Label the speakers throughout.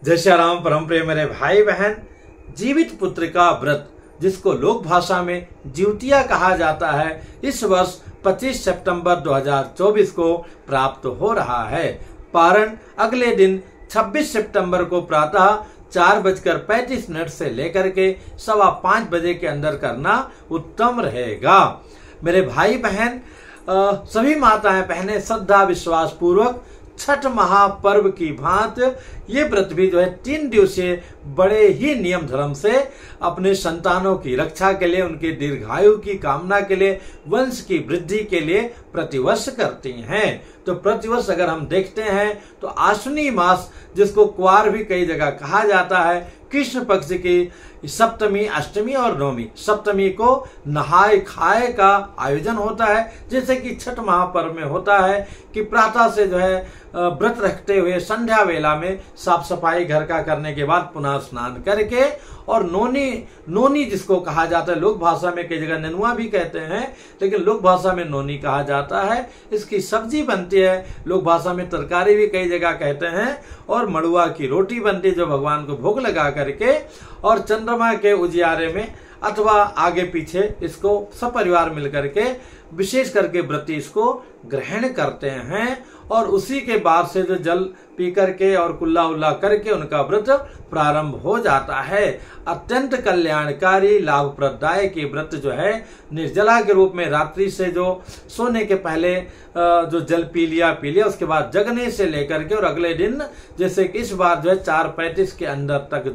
Speaker 1: जय श्री राम। परम प्रिय मेरे भाई बहन, जीवित पुत्र का व्रत जिसको लोक भाषा में जिउतिया कहा जाता है, इस वर्ष 25 सितंबर 2024 को प्राप्त हो रहा है। पारण अगले दिन 26 सितंबर को प्रातः 4:35 से लेकर के 5:15 बजे के अंदर करना उत्तम रहेगा। मेरे भाई बहन, सभी माताएं बहनें श्रद्धा विश्वास पूर्वक छठ महापर्व की भांत ये व्रत भी 3 दिवसीय बड़े ही नियम धर्म से अपने संतानों की रक्षा के लिए, उनके दीर्घायु की कामना के लिए, वंश की वृद्धि के लिए प्रतिवर्ष करती हैं। तो प्रतिवर्ष अगर हम देखते हैं तो आश्विनी मास, जिसको क्वार भी कई जगह कहा जाता है, कृष्ण पक्ष की सप्तमी, अष्टमी और नवमी, सप्तमी को नहाय खाए का आयोजन होता है, जैसे कि छठ महापर्व में होता है कि प्रातः से व्रत रखते हुए संध्या वेला में साफ सफाई घर का करने के बाद पुनः स्नान करके और नोनी जिसको कहा जाता है, लोक भाषा में कई जगह नेनुआ भी कहते हैं, लेकिन लोक भाषा में नोनी कहा जाता है। इसकी सब्जी बनती है, लोक भाषा में तरकारी भी कई जगह कहते हैं, और मड़ुआ की रोटी बनती है जो भगवान को भोग लगा करके, और चंद्रमा के उजियारे में अथवा आगे पीछे इसको सब परिवार मिलकर के विशेष करके व्रती इसको ग्रहण करते हैं, और उसी के बाद से जो जल पी करके और कुल्ला उल्ला करके उनका व्रत प्रारंभ हो जाता है। अत्यंत कल्याणकारी लाभप्रदायक की व्रत निर्जला के रूप में रात्रि से जो सोने के पहले जो जल पी लिया, उसके बाद जगने से लेकर के और अगले दिन जैसे कि इस बार 4:35 के अंदर तक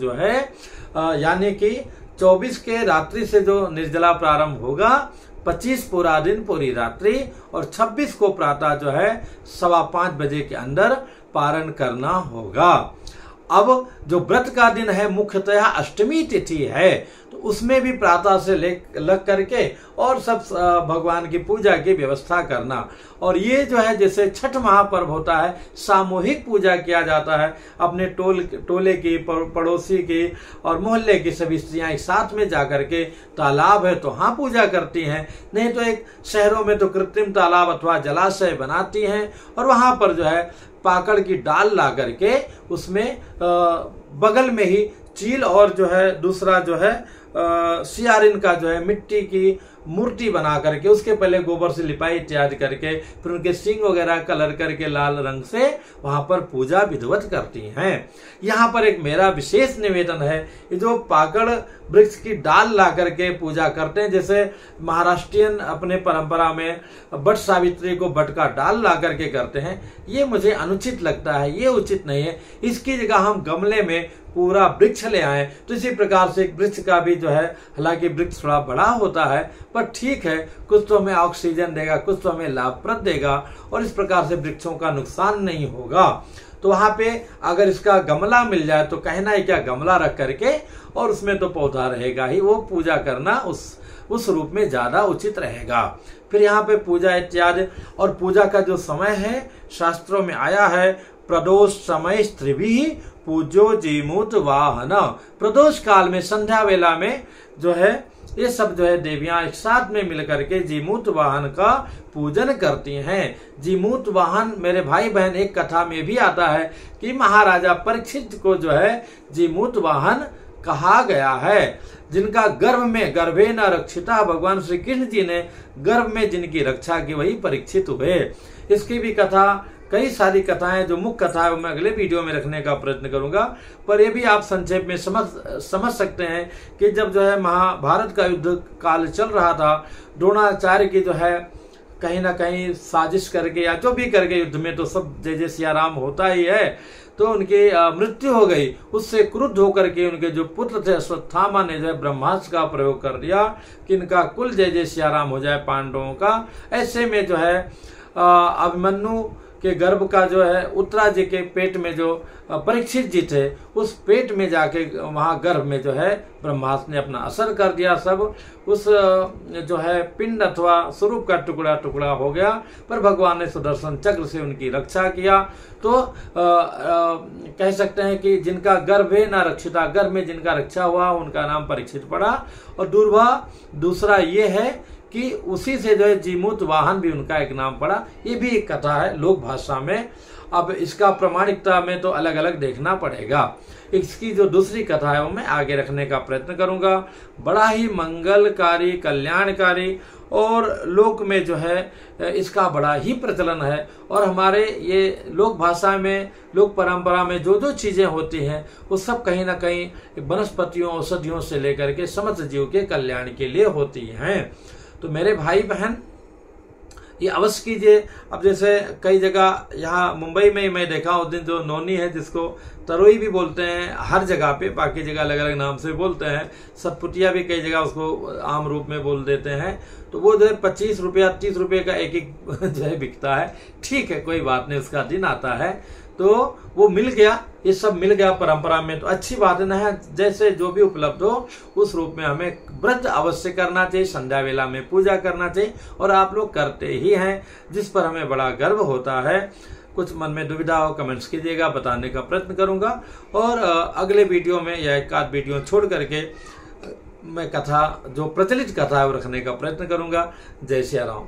Speaker 1: यानी कि 24 के रात्रि से जो निर्जला प्रारंभ होगा, 25 पूरा दिन पूरी रात्रि और 26 को प्रातः 5:15 बजे के अंदर पारण करना होगा। अब जो व्रत का दिन है मुख्यतः अष्टमी तिथि है, तो उसमें भी प्रातः से लग करके और सब भगवान की पूजा की व्यवस्था करना। और ये जैसे छठ महापर्व होता है, सामूहिक पूजा किया जाता है, अपने टोले की, पड़ोसी की और मोहल्ले की सभी स्त्रियां एक साथ में जाकर के, तालाब है तो हाँ पूजा करती हैं, नहीं तो एक शहरों में तो कृत्रिम तालाब अथवा जलाशय बनाती हैं, और वहां पर पाकड़ की डाल ला करके उसमें बगल में ही चील और दूसरा सियारिन का मिट्टी की मूर्ति बना करके उसके पहले गोबर से लिपाई इत्यादि करके फिर उनके सींग वगैरह कलर करके लाल रंग से वहां पर पूजा विधिवत करती हैं। यहाँ पर एक मेरा विशेष निवेदन है, ये जो पाकड़ वृक्ष की डाल ला करके पूजा करते हैं, जैसे महाराष्ट्रियन अपने परंपरा में बट सावित्री को बट का डाल ला करके करते हैं, ये मुझे अनुचित लगता है, ये उचित नहीं है। इसकी जगह हम गमले में पूरा वृक्ष ले आए, तो इसी प्रकार से वृक्ष का भी हालांकि वृक्ष थोड़ा बड़ा होता है, पर ठीक है, कुछ तो हमें ऑक्सीजन देगा, कुछ तो हमें लाभप्रद देगा, और इस प्रकार से वृक्षों का नुकसान नहीं होगा। तो वहां पे अगर इसका गमला मिल जाए तो कहना है क्या, गमला रख करके और उसमें तो पौधा रहेगा ही, वो पूजा करना उस रूप में ज्यादा उचित रहेगा। फिर यहाँ पे पूजा इत्यादि, और पूजा का जो समय है शास्त्रों में आया है, प्रदोष समय स्त्रीभी पूजो जीमूत वाहन। प्रदोष काल में संध्या वेला में ये सब देवियां एक साथ में मिलकर के जीमूत वाहन का पूजन करती हैं। जीमूत वाहन मेरे भाई बहन, एक कथा में भी आता है कि महाराजा परीक्षित को जीमूत वाहन कहा गया है, जिनका गर्भे न रक्षिता, भगवान श्री कृष्ण जी ने गर्भ में जिनकी रक्षा की वही परीक्षित हुए। इसकी भी कथा, कई सारी कथाएं जो मुख्य कथा है मैं अगले वीडियो में रखने का प्रयत्न करूंगा, पर ये भी आप संक्षेप में समझ सकते हैं कि जब महाभारत का युद्ध काल चल रहा था, द्रोणाचार्य की कहीं ना कहीं साजिश करके या जो भी करके युद्ध में तो सब जय सिया राम होता ही है, तो उनकी मृत्यु हो गई। उससे क्रुद्ध होकर के उनके जो पुत्र थे अश्वत्थामा ने ब्रह्मास्त्र का प्रयोग कर दिया कि इनका कुल जय सिया राम हो जाए पांडवों का। ऐसे में अभिमन्यु के गर्भ का उत्तरा जी के पेट में परीक्षित जी थे, उस पेट में जाके वहां गर्भ में ब्रह्मास्त्र ने अपना असर कर दिया। सब उस पिंड अथवा स्वरूप का टुकड़ा टुकड़ा हो गया, पर भगवान ने सुदर्शन चक्र से उनकी रक्षा किया। तो कह सकते हैं कि जिनका गर्भ है ना रक्षिता, गर्भ में जिनका रक्षा हुआ उनका नाम परीक्षित पड़ा। और दूसरा ये है कि उसी से जीमूत वाहन भी उनका एक नाम पड़ा। ये भी एक कथा है लोक भाषा में। अब इसका प्रामाणिकता में तो अलग अलग देखना पड़ेगा। इसकी जो दूसरी कथा है वो मैं आगे रखने का प्रयत्न करूंगा। बड़ा ही मंगलकारी, कल्याणकारी और लोक में जो है इसका बड़ा ही प्रचलन है। और हमारे ये लोक भाषा में, लोक परंपरा में जो जो चीजें होती हैं वो सब कहीं ना कहीं वनस्पतियों, औषधियों से लेकर के समस्त जीव के कल्याण के लिए होती हैं। तो मेरे भाई बहन ये अवश्य कीजिए। अब जैसे कई जगह यहाँ मुंबई में ही मैं देखा उस दिन, जो नोनी है जिसको तरोई भी बोलते हैं हर जगह पे, बाकी जगह अलग अलग नाम से बोलते हैं, सतपुटिया भी कई जगह उसको आम रूप में बोल देते हैं। तो वो जो है 25 रुपया 30 रुपये का एक जो है बिकता है। ठीक है, कोई बात नहीं, उसका दिन आता है तो वो मिल गया, ये सब मिल गया परंपरा में, तो अच्छी बात है ना। जैसे जो भी उपलब्ध हो उस रूप में हमें व्रत अवश्य करना चाहिए, संध्या वेला में पूजा करना चाहिए, और आप लोग करते ही हैं, जिस पर हमें बड़ा गर्व होता है। कुछ मन में दुविधा हो कमेंट्स कीजिएगा, बताने का प्रयत्न करूंगा। और अगले वीडियो में या एक आध वीडियो छोड़ करके मैं कथा, जो प्रचलित कथा है वो रखने का प्रयत्न करूंगा। जय सिया राम।